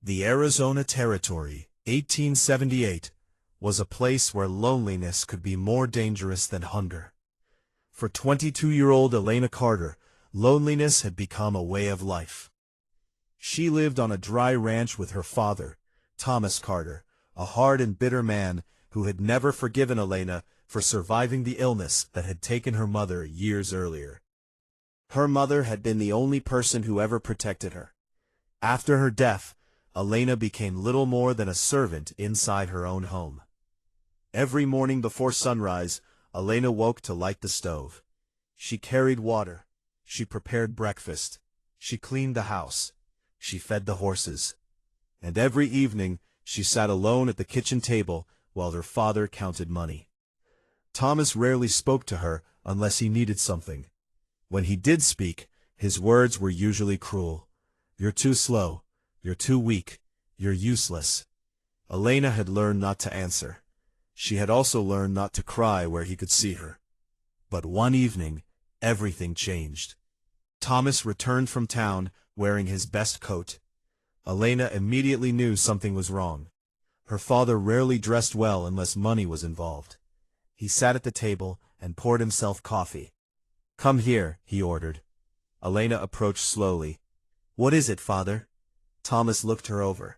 The Arizona Territory, 1878, was a place where loneliness could be more dangerous than hunger. For 22-year-old Elena Carter, loneliness had become a way of life. She lived on a dry ranch with her father, Thomas Carter, a hard and bitter man who had never forgiven Elena for surviving the illness that had taken her mother years earlier. Her mother had been the only person who ever protected her. After her death, Elena became little more than a servant inside her own home. Every morning before sunrise, Elena woke to light the stove. She carried water. She prepared breakfast. She cleaned the house. She fed the horses. And every evening, she sat alone at the kitchen table while her father counted money. Thomas rarely spoke to her unless he needed something. When he did speak, his words were usually cruel. "You're too slow. You're too weak. You're useless." Elena had learned not to answer. She had also learned not to cry where he could see her. But one evening, everything changed. Thomas returned from town wearing his best coat. Elena immediately knew something was wrong. Her father rarely dressed well unless money was involved. He sat at the table and poured himself coffee. "Come here," he ordered. Elena approached slowly. "What is it, father?" Thomas looked her over.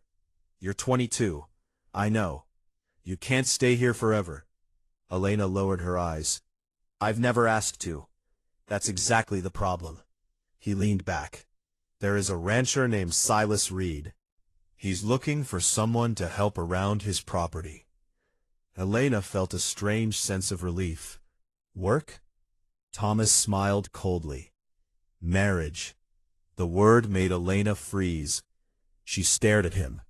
"You're 22. I know. You can't stay here forever." Elena lowered her eyes. "I've never asked to. That's exactly the problem." He leaned back. "There is a rancher named Silas Reed. He's looking for someone to help around his property." Elena felt a strange sense of relief. "Work?" Thomas smiled coldly. "Marriage." The word made Elena freeze. She stared at him.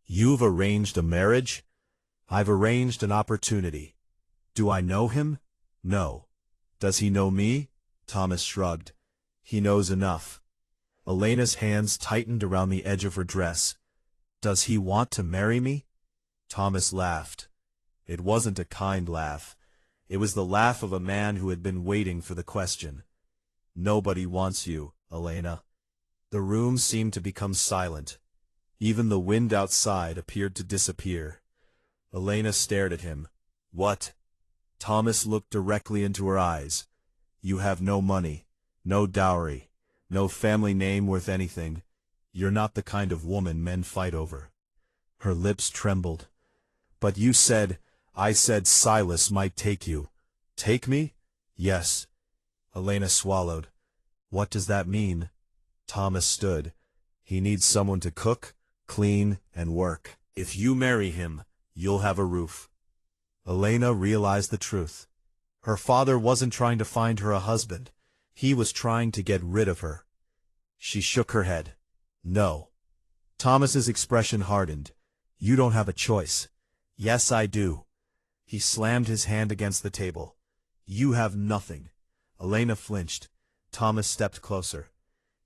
"You've arranged a marriage?" "I've arranged an opportunity." "Do I know him?" "No." "Does he know me?" Thomas shrugged. "He knows enough." Elena's hands tightened around the edge of her dress. "Does he want to marry me?" Thomas laughed. It wasn't a kind laugh. It was the laugh of a man who had been waiting for the question. "Nobody wants you, Elena." The room seemed to become silent. Even the wind outside appeared to disappear. Elena stared at him. "What?" Thomas looked directly into her eyes. "You have no money, no dowry, no family name worth anything. You're not the kind of woman men fight over." Her lips trembled. "But you said—" "I said Silas might take you." "Take me?" "Yes." Elena swallowed. "What does that mean?" Thomas stood. "He needs someone to cook, clean, and work. If you marry him, you'll have a roof." Elena realized the truth. Her father wasn't trying to find her a husband. He was trying to get rid of her. She shook her head. "No." Thomas's expression hardened. "You don't have a choice." "Yes, I do." He slammed his hand against the table. "You have nothing." Elena flinched. Thomas stepped closer.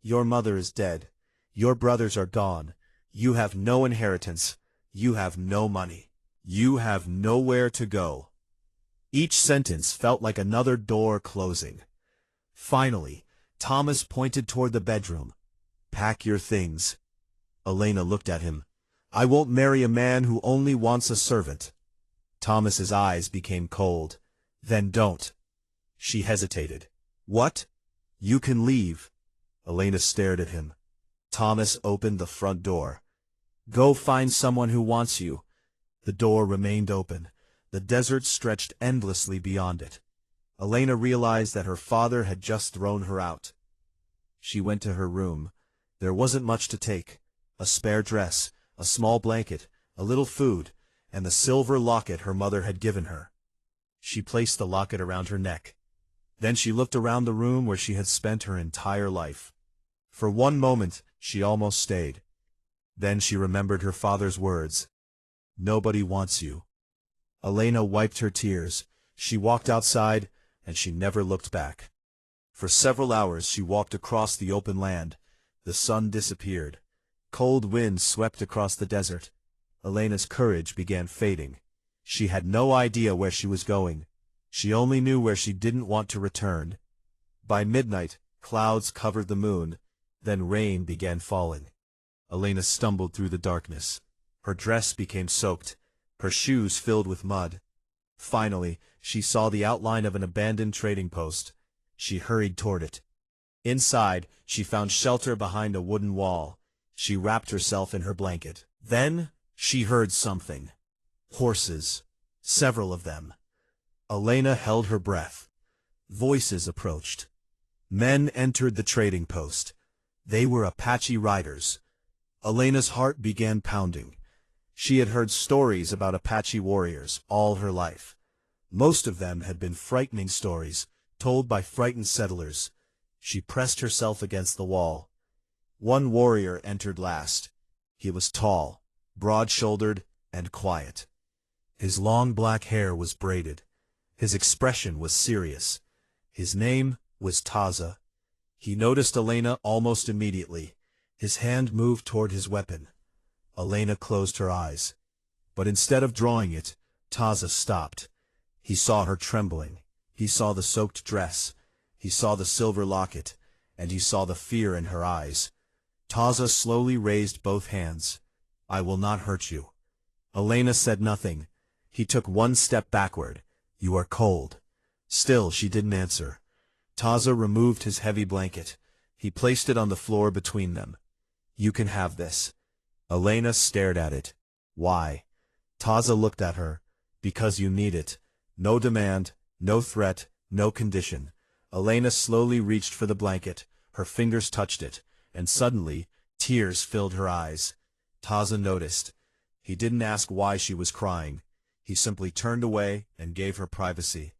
"Your mother is dead. Your brothers are gone. You have no inheritance. You have no money. You have nowhere to go." Each sentence felt like another door closing. Finally, Thomas pointed toward the bedroom. "Pack your things." Elena looked at him. "I won't marry a man who only wants a servant." Thomas's eyes became cold. "Then don't." She hesitated. "What?" "You can leave." Elena stared at him. Thomas opened the front door. "Go find someone who wants you." The door remained open. The desert stretched endlessly beyond it. Elena realized that her father had just thrown her out. She went to her room. There wasn't much to take. A spare dress, a small blanket, a little food, and the silver locket her mother had given her. She placed the locket around her neck. Then she looked around the room where she had spent her entire life. For one moment, she almost stayed. Then she remembered her father's words. "Nobody wants you." Elena wiped her tears. She walked outside, and she never looked back. For several hours she walked across the open land. The sun disappeared. Cold winds swept across the desert. Elena's courage began fading. She had no idea where she was going. She only knew where she didn't want to return. By midnight, clouds covered the moon. Then rain began falling. Elena stumbled through the darkness. Her dress became soaked, her shoes filled with mud. Finally, she saw the outline of an abandoned trading post. She hurried toward it. Inside, she found shelter behind a wooden wall. She wrapped herself in her blanket. Then, she heard something. Horses. Several of them. Elena held her breath. Voices approached. Men entered the trading post. They were Apache riders. Elena's heart began pounding. She had heard stories about Apache warriors all her life. Most of them had been frightening stories, told by frightened settlers. She pressed herself against the wall. One warrior entered last. He was tall, broad-shouldered, and quiet. His long black hair was braided. His expression was serious. His name was Taza. He noticed Elena almost immediately. His hand moved toward his weapon. Elena closed her eyes. But instead of drawing it, Taza stopped. He saw her trembling. He saw the soaked dress. He saw the silver locket. And he saw the fear in her eyes. Taza slowly raised both hands. "I will not hurt you." Elena said nothing. He took one step backward. "You are cold." Still, she didn't answer. Taza removed his heavy blanket. He placed it on the floor between them. "You can have this." Elena stared at it. "Why?" Taza looked at her. "Because you need it. No demand, no threat, no condition." Elena slowly reached for the blanket. Her fingers touched it, and suddenly, tears filled her eyes. Taza noticed. He didn't ask why she was crying. He simply turned away and gave her privacy.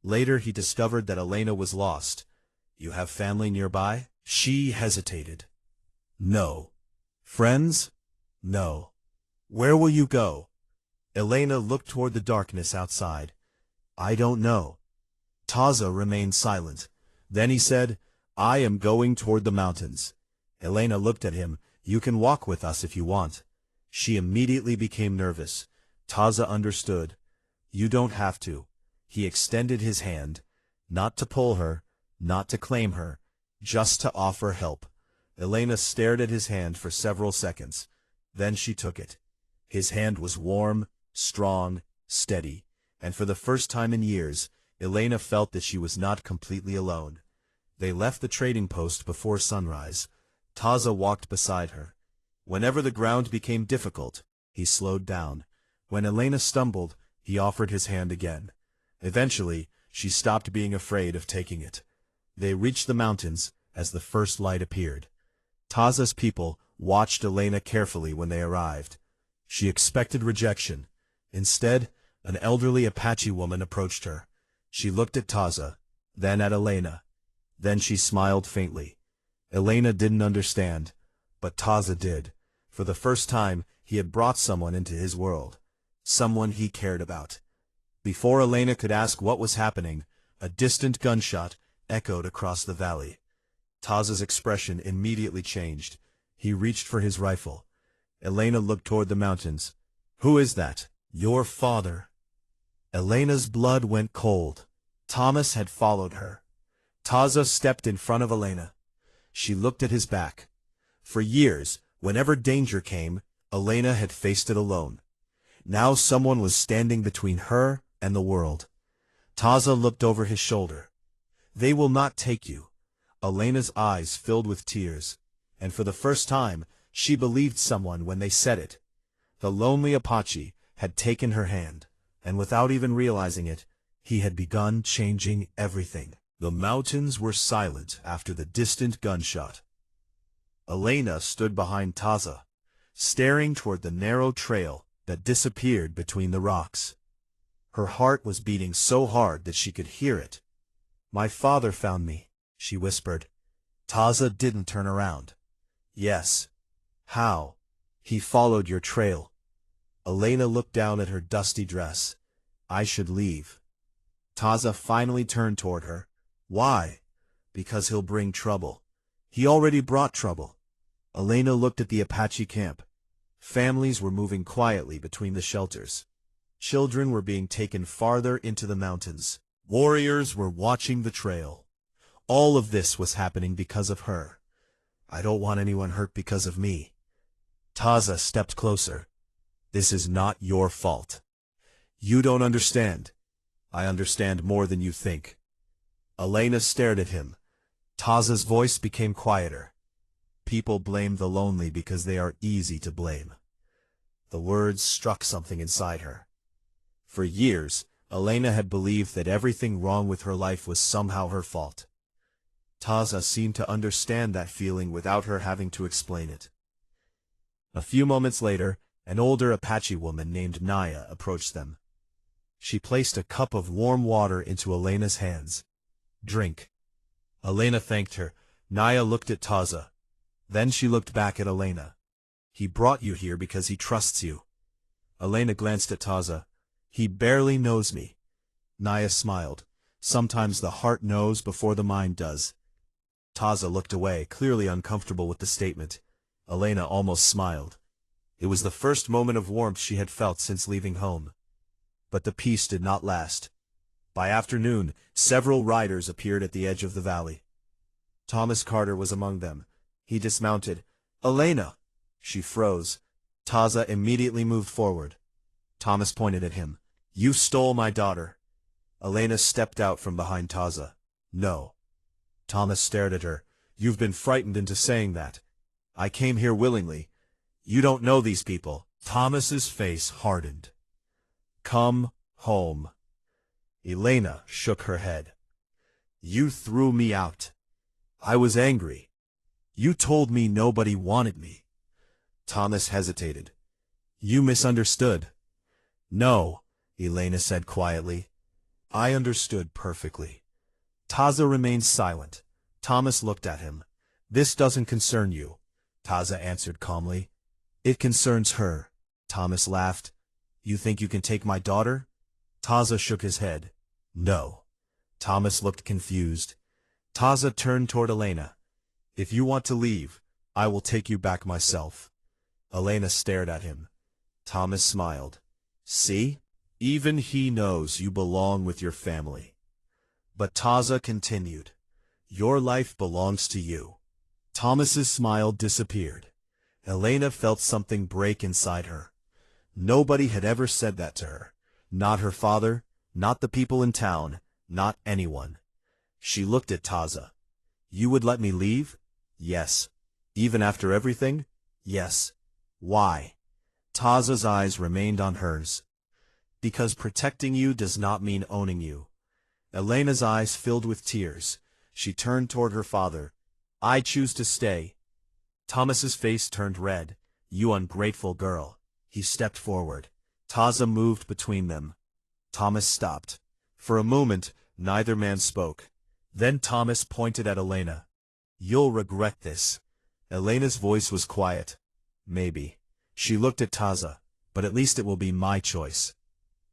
Later he discovered that Elena was lost. "You have family nearby?" She hesitated. "No." "Friends?" "No." "Where will you go?" Elena looked toward the darkness outside. "I don't know." Taza remained silent. Then he said, "I am going toward the mountains." Elena looked at him. "You can walk with us if you want." She immediately became nervous. Taza understood. "You don't have to." He extended his hand, not to pull her, not to claim her, just to offer help. Elena stared at his hand for several seconds. Then she took it. His hand was warm, strong, steady, and for the first time in years, Elena felt that she was not completely alone. They left the trading post before sunrise. Taza walked beside her. Whenever the ground became difficult, he slowed down. When Elena stumbled, he offered his hand again. Eventually, she stopped being afraid of taking it. They reached the mountains as the first light appeared. Taza's people watched Elena carefully when they arrived. She expected rejection. Instead, an elderly Apache woman approached her. She looked at Taza, then at Elena. Then she smiled faintly. Elena didn't understand, but Taza did. For the first time, he had brought someone into his world. Someone he cared about. Before Elena could ask what was happening, a distant gunshot echoed across the valley. Taza's expression immediately changed. He reached for his rifle. Elena looked toward the mountains. "Who is that?" "Your father." Elena's blood went cold. Thomas had followed her. Taza stepped in front of Elena. She looked at his back. For years, whenever danger came, Elena had faced it alone. Now someone was standing between her and the world. Taza looked over his shoulder. "They will not take you." Elena's eyes filled with tears, and for the first time, she believed someone when they said it. The lonely Apache had taken her hand, and without even realizing it, he had begun changing everything. The mountains were silent after the distant gunshot. Elena stood behind Taza, staring toward the narrow trail that disappeared between the rocks. Her heart was beating so hard that she could hear it. "My father found me," she whispered. Taza didn't turn around. "Yes." "How?" "He followed your trail." Elena looked down at her dusty dress. "I should leave." Taza finally turned toward her. "Why?" "Because he'll bring trouble." "He already brought trouble." Elena looked at the Apache camp. Families were moving quietly between the shelters. Children were being taken farther into the mountains. Warriors were watching the trail. All of this was happening because of her. "I don't want anyone hurt because of me." Taza stepped closer. This is not your fault. You don't understand. I understand more than you think. Elena stared at him. Taza's voice became quieter. People blame the lonely because they are easy to blame. The words struck something inside her. For years, Elena had believed that everything wrong with her life was somehow her fault. Taza seemed to understand that feeling without her having to explain it. A few moments later, an older Apache woman named Naya approached them. She placed a cup of warm water into Elena's hands. Drink. Elena thanked her. Naya looked at Taza. Then she looked back at Elena. He brought you here because he trusts you. Elena glanced at Taza. He barely knows me. Naya smiled. Sometimes the heart knows before the mind does. Taza looked away, clearly uncomfortable with the statement. Elena almost smiled. It was the first moment of warmth she had felt since leaving home. But the peace did not last. By afternoon, several riders appeared at the edge of the valley. Thomas Carter was among them. He dismounted. Elena! She froze. Taza immediately moved forward. Thomas pointed at him. You stole my daughter. Elena stepped out from behind Taza. No. Thomas stared at her. You've been frightened into saying that. I came here willingly. You don't know these people. Thomas's face hardened. Come home. Elena shook her head. You threw me out. I was angry. You told me nobody wanted me. Thomas hesitated. You misunderstood. No, Elena said quietly. I understood perfectly. Taza remained silent. Thomas looked at him. This doesn't concern you, Taza answered calmly. It concerns her. Thomas laughed. You think you can take my daughter? Taza shook his head. No. Thomas looked confused. Taza turned toward Elena. If you want to leave, I will take you back myself. Elena stared at him. Thomas smiled. See? Even he knows you belong with your family. But Taza continued. Your life belongs to you. Thomas's smile disappeared. Elena felt something break inside her. Nobody had ever said that to her. Not her father, not the people in town, not anyone. She looked at Taza. You would let me leave? Yes. Even after everything? Yes. Why? Taza's eyes remained on hers. Because protecting you does not mean owning you. Elena's eyes filled with tears. She turned toward her father. I choose to stay. Thomas's face turned red. You ungrateful girl. He stepped forward. Taza moved between them. Thomas stopped. For a moment, neither man spoke. Then Thomas pointed at Elena. You'll regret this. Elena's voice was quiet. Maybe. She looked at Taza. But at least it will be my choice.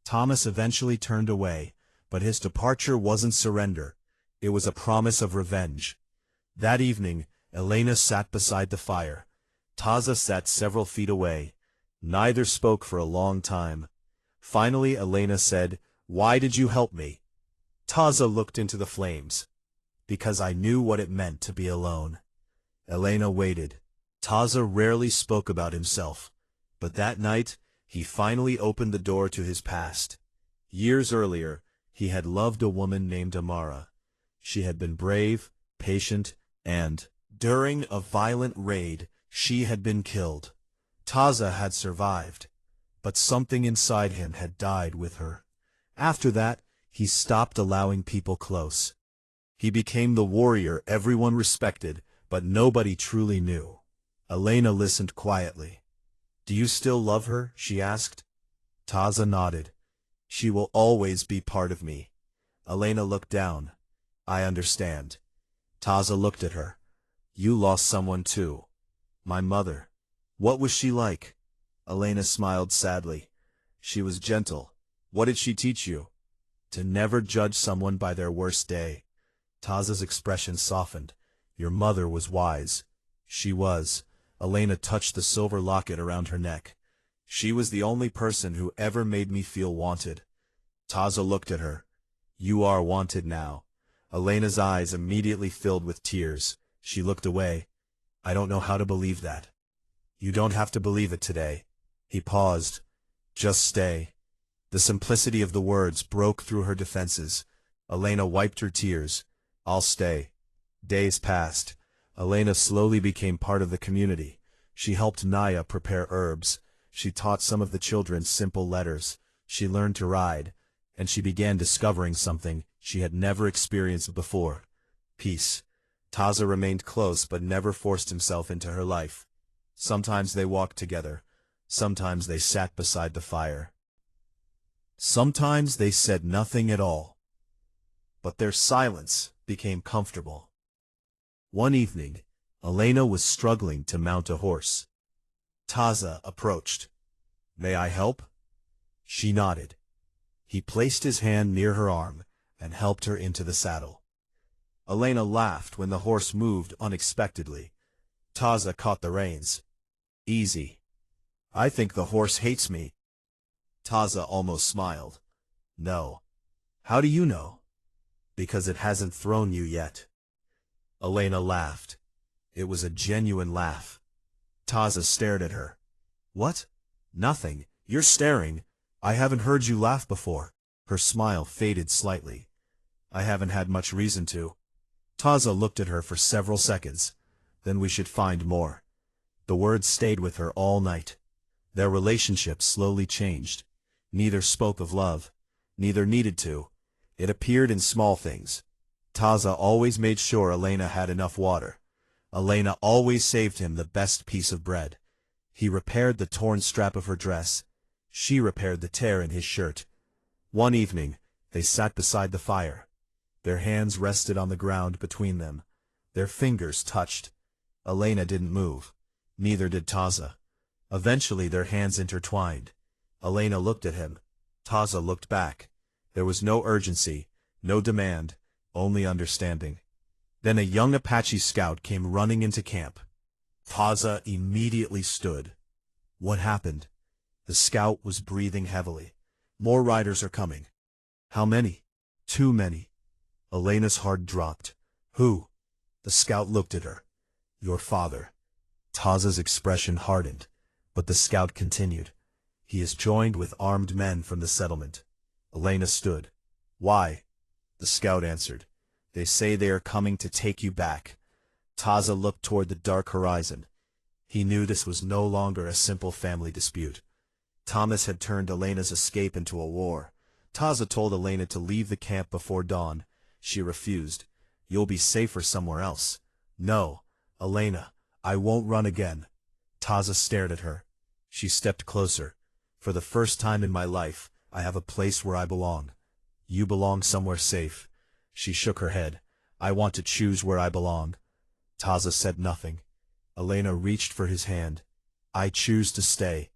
Thomas eventually turned away, but his departure wasn't surrender. It was a promise of revenge. That evening, Elena sat beside the fire. Taza sat several feet away. Neither spoke for a long time. Finally, Elena said, Why did you help me? Taza looked into the flames. Because I knew what it meant to be alone. Elena waited. Taza rarely spoke about himself. But that night, he finally opened the door to his past. Years earlier, he had loved a woman named Amara. She had been brave, patient, and, during a violent raid, she had been killed. Taza had survived, but something inside him had died with her. After that, he stopped allowing people close. He became the warrior everyone respected, but nobody truly knew. Elena listened quietly. Do you still love her? She asked. Taza nodded. She will always be part of me. Elena looked down. I understand. Taza looked at her. You lost someone too. My mother. What was she like? Elena smiled sadly. She was gentle. What did she teach you? To never judge someone by their worst day. Taza's expression softened. Your mother was wise. She was. Elena touched the silver locket around her neck. She was the only person who ever made me feel wanted. Taza looked at her. You are wanted now. Elena's eyes immediately filled with tears. She looked away. I don't know how to believe that. You don't have to believe it today. He paused. Just stay. The simplicity of the words broke through her defenses. Elena wiped her tears. I'll stay. Days passed. Elena slowly became part of the community. She helped Naya prepare herbs. She taught some of the children simple letters. She learned to ride. And she began discovering something she had never experienced before. Peace. Taza remained close but never forced himself into her life. Sometimes they walked together. Sometimes they sat beside the fire. Sometimes they said nothing at all. But their silence became comfortable. One evening, Elena was struggling to mount a horse. Taza approached. May I help? She nodded. He placed his hand near her arm and helped her into the saddle. Elena laughed when the horse moved unexpectedly. Taza caught the reins. Easy. I think the horse hates me. Taza almost smiled. No. How do you know? Because it hasn't thrown you yet. Elena laughed. It was a genuine laugh. Taza stared at her. What? Nothing. You're staring. I haven't heard you laugh before. Her smile faded slightly. I haven't had much reason to. Taza looked at her for several seconds. Then we should find more. The words stayed with her all night. Their relationship slowly changed. Neither spoke of love. Neither needed to. It appeared in small things. Taza always made sure Elena had enough water. Elena always saved him the best piece of bread. He repaired the torn strap of her dress. She repaired the tear in his shirt. One evening, they sat beside the fire. Their hands rested on the ground between them. Their fingers touched. Elena didn't move. Neither did Taza. Eventually their hands intertwined. Elena looked at him. Taza looked back. There was no urgency, no demand, only understanding. Then a young Apache scout came running into camp. Taza immediately stood. What happened? The scout was breathing heavily. More riders are coming. How many? Too many. Elena's heart dropped. Who? The scout looked at her. Your father. Taza's expression hardened, but the scout continued. He is joined with armed men from the settlement. Elena stood. Why? The scout answered. They say they are coming to take you back. Taza looked toward the dark horizon. He knew this was no longer a simple family dispute. Thomas had turned Elena's escape into a war. Taza told Elena to leave the camp before dawn. She refused. You'll be safer somewhere else. No, Elena, I won't run again. Taza stared at her. She stepped closer. For the first time in my life, I have a place where I belong. You belong somewhere safe. She shook her head. I want to choose where I belong. Taza said nothing. Elena reached for his hand. I choose to stay.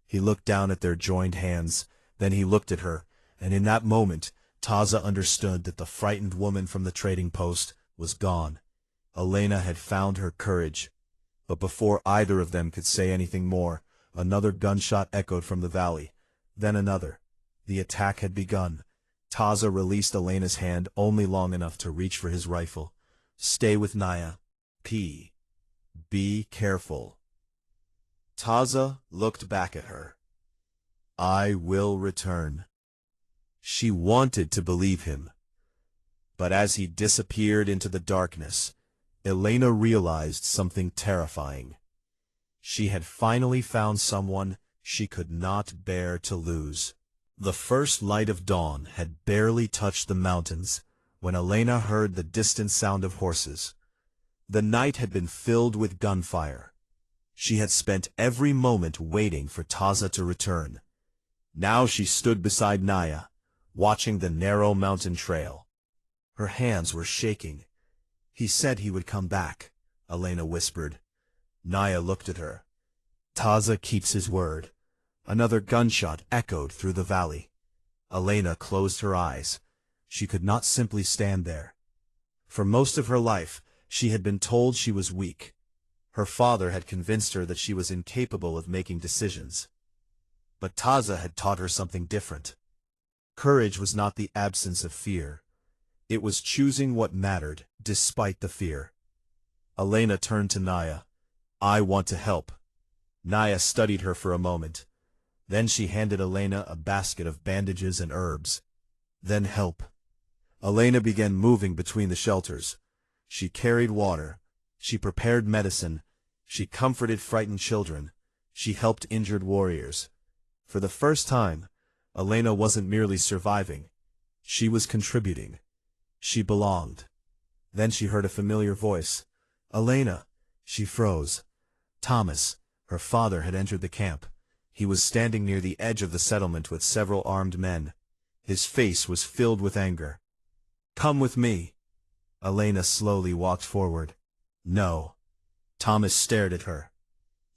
He looked down at their joined hands. Then he looked at her, and in that moment, Taza understood that the frightened woman from the trading post was gone. Elena had found her courage. But before either of them could say anything more, another gunshot echoed from the valley. Then another. The attack had begun. Taza released Elena's hand only long enough to reach for his rifle. Stay with Naya. Be careful. Taza looked back at her. I will return. She wanted to believe him. But as he disappeared into the darkness, Elena realized something terrifying. She had finally found someone she could not bear to lose. The first light of dawn had barely touched the mountains when Elena heard the distant sound of horses. The night had been filled with gunfire. She had spent every moment waiting for Taza to return. Now she stood beside Naya, watching the narrow mountain trail. Her hands were shaking. He said he would come back, Elena whispered. Naya looked at her. Taza keeps his word. Another gunshot echoed through the valley. Elena closed her eyes. She could not simply stand there. For most of her life, she had been told she was weak. Her father had convinced her that she was incapable of making decisions. But Taza had taught her something different. Courage was not the absence of fear. It was choosing what mattered, despite the fear. Elena turned to Naya. I want to help. Naya studied her for a moment. Then she handed Elena a basket of bandages and herbs. Then help. Elena began moving between the shelters. She carried water. She prepared medicine. She comforted frightened children. She helped injured warriors. For the first time, Elena wasn't merely surviving. She was contributing. She belonged. Then she heard a familiar voice. Elena. She froze. Thomas, her father, had entered the camp. He was standing near the edge of the settlement with several armed men. His face was filled with anger. Come with me. Elena slowly walked forward. No. Thomas stared at her.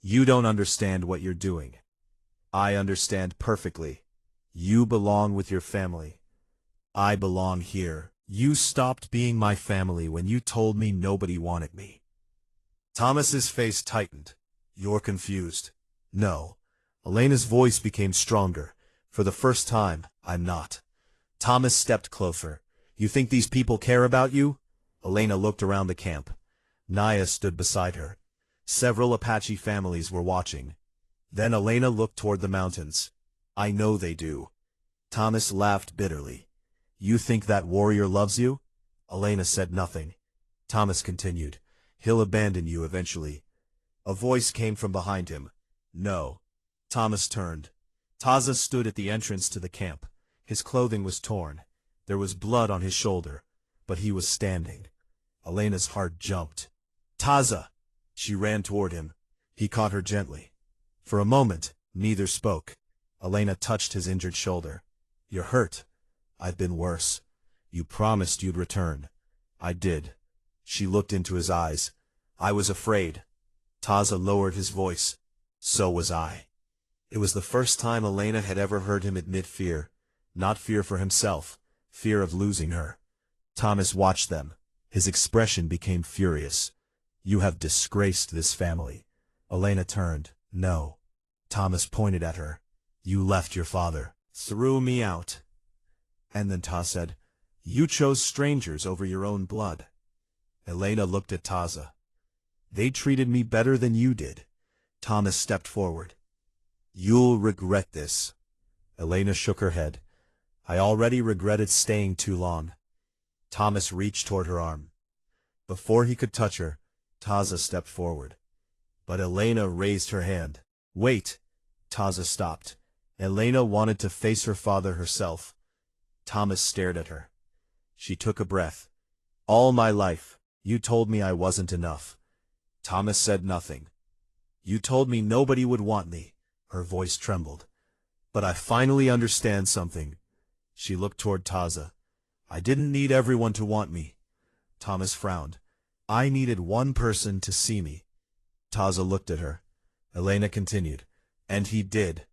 You don't understand what you're doing. I understand perfectly. You belong with your family. I belong here. You stopped being my family when you told me nobody wanted me. Thomas's face tightened. You're confused. No. Elena's voice became stronger. For the first time, I'm not. Thomas stepped closer. You think these people care about you? Elena looked around the camp. Naya stood beside her. Several Apache families were watching. Then Elena looked toward the mountains. I know they do. Thomas laughed bitterly. You think that warrior loves you? Elena said nothing. Thomas continued. He'll abandon you eventually. A voice came from behind him. No. Thomas turned. Taza stood at the entrance to the camp. His clothing was torn. There was blood on his shoulder, but he was standing. Elena's heart jumped. Taza! She ran toward him. He caught her gently. For a moment, neither spoke. Elena touched his injured shoulder. You're hurt. I've been worse. You promised you'd return. I did. She looked into his eyes. I was afraid. Taza lowered his voice. So was I. It was the first time Elena had ever heard him admit fear. Not fear for himself. Fear of losing her. Thomas watched them. His expression became furious. You have disgraced this family. Elena turned. No. Thomas pointed at her. You left your father. Threw me out. And then Taza said, you chose strangers over your own blood. Elena looked at Taza. They treated me better than you did. Thomas stepped forward. You'll regret this. Elena shook her head. I already regretted staying too long. Thomas reached toward her arm. Before he could touch her, Taza stepped forward. But Elena raised her hand. Wait! Taza stopped. Elena wanted to face her father herself. Thomas stared at her. She took a breath. All my life, you told me I wasn't enough. Thomas said nothing. You told me nobody would want me. Her voice trembled. But I finally understand something. She looked toward Taza. I didn't need everyone to want me. Thomas frowned. I needed one person to see me. Taza looked at her. Elena continued. And he did.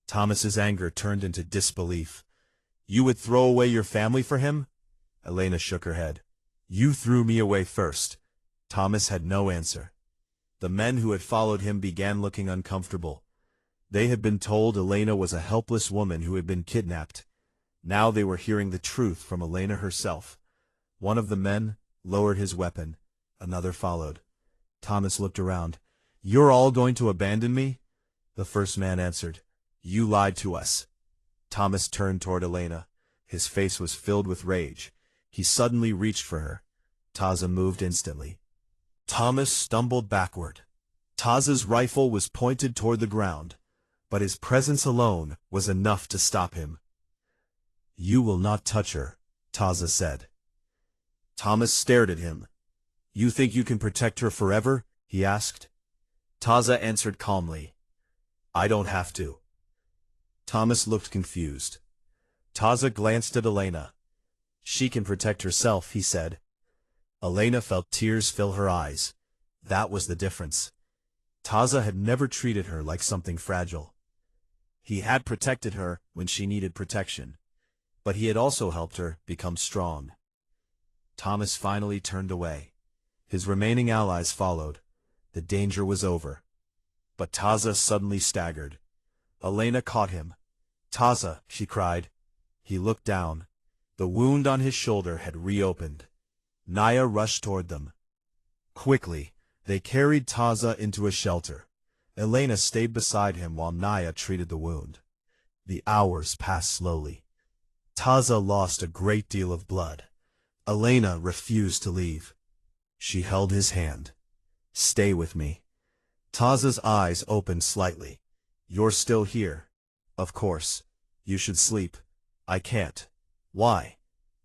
Thomas's anger turned into disbelief. You would throw away your family for him? Elena shook her head. You threw me away first. Thomas had no answer. The men who had followed him began looking uncomfortable. They had been told Elena was a helpless woman who had been kidnapped. Now they were hearing the truth from Elena herself. One of the men lowered his weapon. Another followed. Thomas looked around. You're all going to abandon me? The first man answered. You lied to us. Thomas turned toward Elena. His face was filled with rage. He suddenly reached for her. Taza moved instantly. Thomas stumbled backward. Taza's rifle was pointed toward the ground, but his presence alone was enough to stop him. You will not touch her, Taza said. Thomas stared at him. You think you can protect her forever? He asked. Taza answered calmly. I don't have to. Thomas looked confused. Taza glanced at Elena. She can protect herself, he said. Elena felt tears fill her eyes. That was the difference. Taza had never treated her like something fragile. He had protected her when she needed protection, but he had also helped her become strong. Thomas finally turned away. His remaining allies followed. The danger was over. But Taza suddenly staggered. Elena caught him. Taza, she cried. He looked down. The wound on his shoulder had reopened. Naya rushed toward them. Quickly, they carried Taza into a shelter. Elena stayed beside him while Naya treated the wound. The hours passed slowly. Taza lost a great deal of blood. Elena refused to leave. She held his hand. "Stay with me." Taza's eyes opened slightly. "You're still here." "Of course. You should sleep." "I can't." "Why?"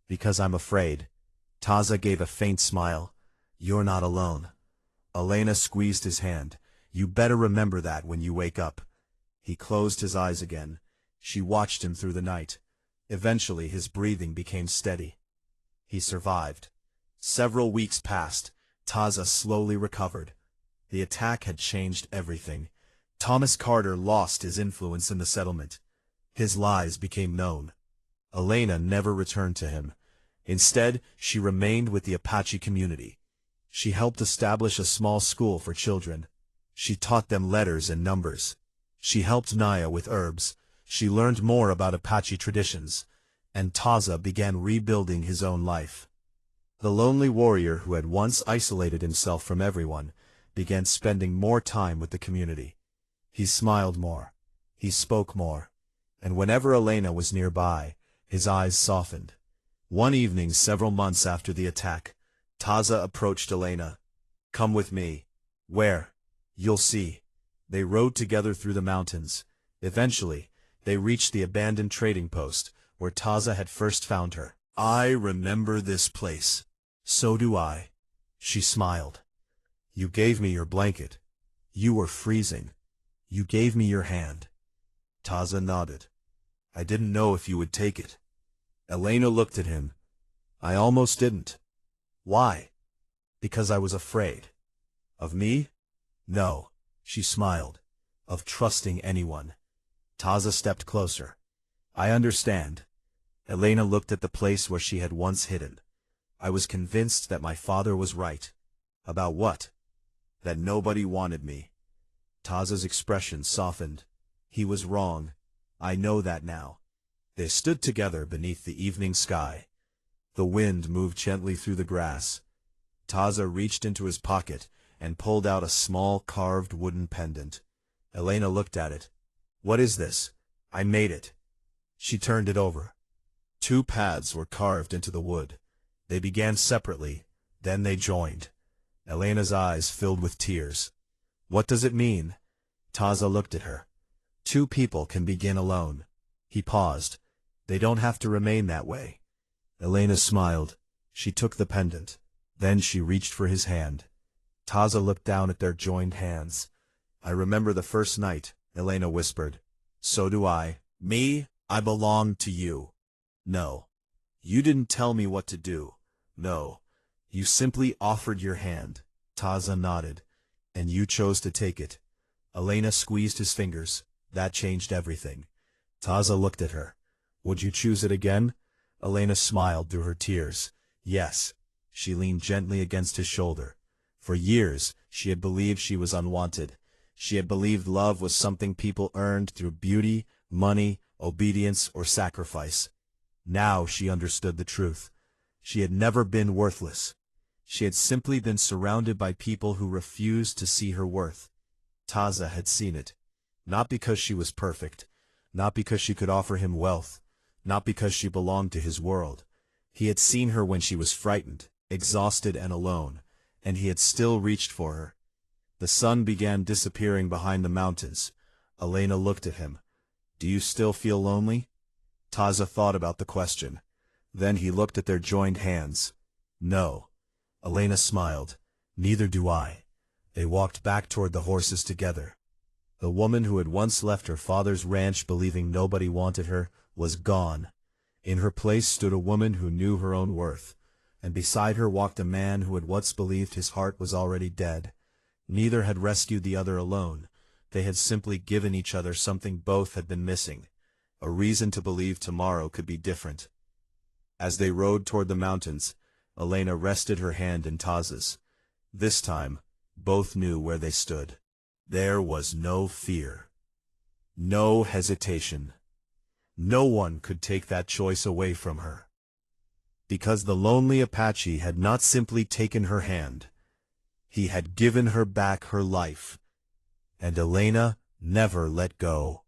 "Because I'm afraid." Taza gave a faint smile. "You're not alone." Elena squeezed his hand. "You better remember that when you wake up." He closed his eyes again. She watched him through the night. Eventually his breathing became steady. He survived. Several weeks passed. Taza slowly recovered. The attack had changed everything. Thomas Carter lost his influence in the settlement. His lies became known. Elena never returned to him. Instead, she remained with the Apache community. She helped establish a small school for children. She taught them letters and numbers. She helped Naya with herbs. She learned more about Apache traditions. And Taza began rebuilding his own life. The lonely warrior who had once isolated himself from everyone began spending more time with the community. He smiled more. He spoke more. And whenever Elena was nearby, his eyes softened. One evening several months after the attack, Taza approached Elena. "Come with me." "Where?" "You'll see." They rode together through the mountains. Eventually, they reached the abandoned trading post, where Taza had first found her. "I remember this place." "So do I." She smiled. "You gave me your blanket. You were freezing. You gave me your hand." Taza nodded. "I didn't know if you would take it." Elena looked at him. "I almost didn't." "Why?" "Because I was afraid." "Of me?" "No." She smiled. "Of trusting anyone." Taza stepped closer. "I understand." Elena looked at the place where she had once hidden. "I was convinced that my father was right." "About what?" "That nobody wanted me." Taza's expression softened. "He was wrong. I know that now." They stood together beneath the evening sky. The wind moved gently through the grass. Taza reached into his pocket and pulled out a small carved wooden pendant. Elena looked at it. "What is this?" "I made it." She turned it over. Two paths were carved into the wood. They began separately, then they joined. Elena's eyes filled with tears. "What does it mean?" Taza looked at her. "Two people can begin alone." He paused. "They don't have to remain that way." Elena smiled. She took the pendant. Then she reached for his hand. Taza looked down at their joined hands. "I remember the first night," Elena whispered. "So do I." "Me? I belonged to you." "No. You didn't tell me what to do." "No. You simply offered your hand." Taza nodded. "And you chose to take it." Elena squeezed his fingers. That changed everything. Taza looked at her. "Would you choose it again?" Elena smiled through her tears. "Yes." She leaned gently against his shoulder. For years, she had believed she was unwanted. She had believed love was something people earned through beauty, money, obedience, or sacrifice. Now she understood the truth. She had never been worthless. She had simply been surrounded by people who refused to see her worth. Taza had seen it. Not because she was perfect. Not because she could offer him wealth. Not because she belonged to his world. He had seen her when she was frightened, exhausted and alone, and he had still reached for her. The sun began disappearing behind the mountains. Elena looked at him. "Do you still feel lonely?" Taza thought about the question. Then he looked at their joined hands. "No." Elena smiled. "Neither do I." They walked back toward the horses together. The woman who had once left her father's ranch believing nobody wanted her was gone. In her place stood a woman who knew her own worth, and beside her walked a man who had once believed his heart was already dead. Neither had rescued the other alone. They had simply given each other something both had been missing, a reason to believe tomorrow could be different. As they rode toward the mountains, Elena rested her hand in Taza's. This time, both knew where they stood. There was no fear. No hesitation. No one could take that choice away from her. Because the lonely Apache had not simply taken her hand. He had given her back her life. and Elena never let go.